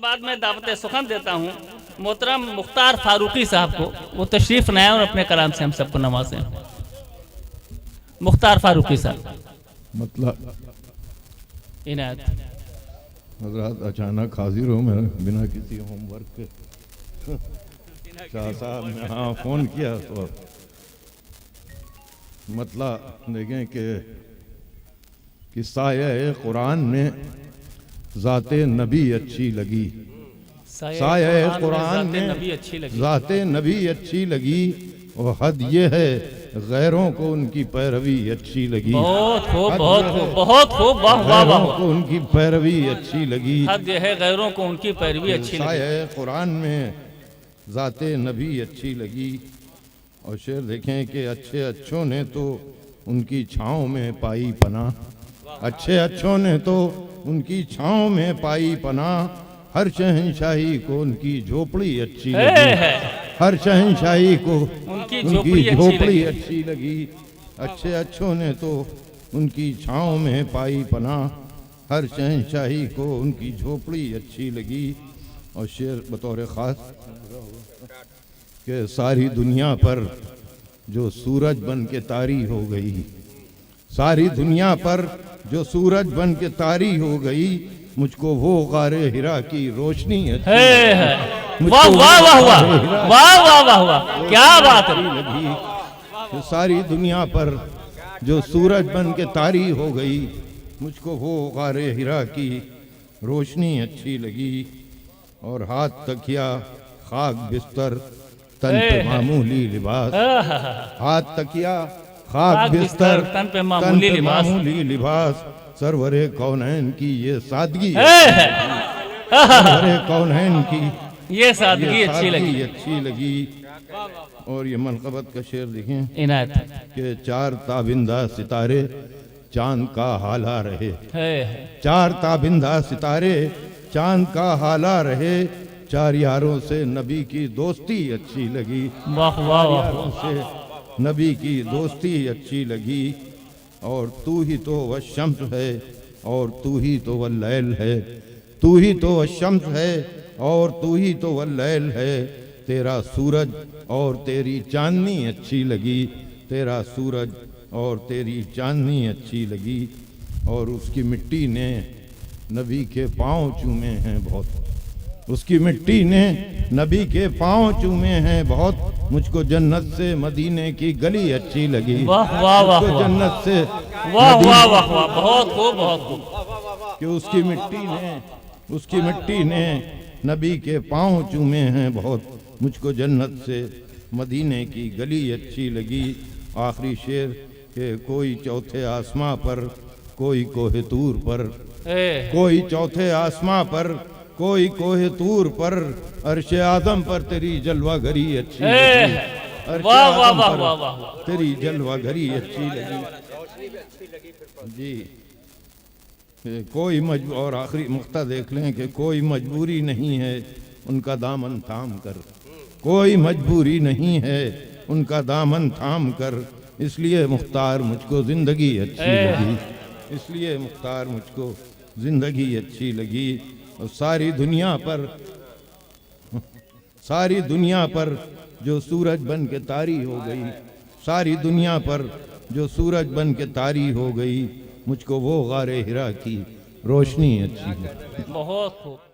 بعد میں دعوت سخن دیتا ہوں محترم مختار فاروقی صاحب کو، وہ تشریف لائیں اور اپنے کلام سے ہم سب کو نوازیں۔ مختار فاروقی صاحب مطلب عنایت۔ حضرات اچانک حاضر ہوں میں بنا کسی ہوم ورک کے۔ شاہ صاحب نے ہاں فون کیا تو مطلب دیکھیں کہ سایہ قرآن میں ذات نبی اچھی لگی، سایہ قرآن میں ذات نبی اچھی لگی، اور حد یہ ہے غیروں کو ان کی پیروی اچھی لگی۔ بہت خوب، بہت خوب، بہت خوب، واہ واہ واہ۔ غیروں کو ان کی پیروی اچھی لگی، حد یہ ہے غیروں کو ان کی پیروی اچھی لگی۔ سایہ قرآن میں ذات نبی اچھی لگی۔ اور شعر دیکھیں کہ اچھے اچھوں نے تو ان کی چھاؤں میں پائی پناہ، اچھے اچھوں نے تو ان کی چھاؤں میں پائی پناہ، ہر شہنشاہی کو ان کی جھوپڑی اچھی لگی، ہر شہنشاہی کو ان کی جھوپڑی اچھی لگی، اچھے اچھوں نے تو ان کی چھاؤں میں پائی پناہ، ہر شہنشاہی کو ان کی جھوپڑی اچھی لگی۔ اور شعر بطور خاص کہ ساری دنیا پر جو سورج بن کے طاری ہو گئی، ساری دنیا پر جو سورج بن کے طاری ہو گئی، مجھ کو وہ غار ہرا کی روشنی اچھی لگی، واہ واہ واہ واہ، واہ واہ واہ واہ، کیا بات ہے۔ ساری دنیا پر جو سورج بن کے طاری ہو گئی، مجھ کو وہ غار ہرا کی روشنی اچھی لگی۔ اور ہاتھ تکیا خاک بستر تن پہ معمولی لباس، ہاتھ تکیا خاک بستر تن پہ معمولی لباس، سرور کونین کی یہ سادگی، سرور کونین کی یہ سادگی اچھی لگی۔ اور یہ منقبت کا شعر دیکھیں کہ چار تابندہ ستارے چاند کا حالہ رہے، چار تابندہ ستارے چاند کا حالہ رہے، چار یاروں سے نبی کی دوستی اچھی لگی، چار یاروں سے نبی کی دوستی اچھی لگی۔ اور تو ہی تو والشمس ہے اور تو ہی تو واللیل ہے، تو ہی تو والشمس ہے اور تو ہی تو واللیل ہے، تیرا سورج اور تیری چاندنی اچھی لگی، تیرا سورج اور تیری چاندنی اچھی لگی۔ اور اس کی مٹی نے نبی کے پاؤں چومے ہیں بہت، اس کی مٹی نے نبی کے پاؤں چومے ہیں بہت، مجھ کو جنت سے مدینے کی گلی اچھی لگی، واہ واہ واہ، مجھ کو جنت سے واہ واہ واہ، بہت خوب بہت خوب، کہ اس کی مٹی نے نبی کے پاؤں چومے ہیں بہت، مجھ کو جنت سے مدینے کی گلی اچھی لگی۔ آخری شعر کہ کوئی چوتھے آسماں پر کوئی کوہ طور پر، کوئی چوتھے آسماں پر کوئی کوہ طور پر، عرش اعظم پر تیری جلوہ گری اچھی لگی، عرش اعظم پر تیری جلوہ گری اچھی لگی۔ جی کوئی اور آخری مقطع دیکھ لیں کہ کوئی مجبوری نہیں ہے ان کا دامن تھام کر، کوئی مجبوری نہیں ہے ان کا دامن تھام کر، اس لیے مختار مجھ کو زندگی اچھی لگی، اس لیے مختار مجھ کو زندگی اچھی لگی۔ اور ساری دنیا پر جو سورج بن کے طاری ہو گئی، ساری دنیا پر جو سورج بن کے طاری ہو گئی، مجھ کو وہ غار ہرا کی روشنی اچھی لگی۔ بہت خوب۔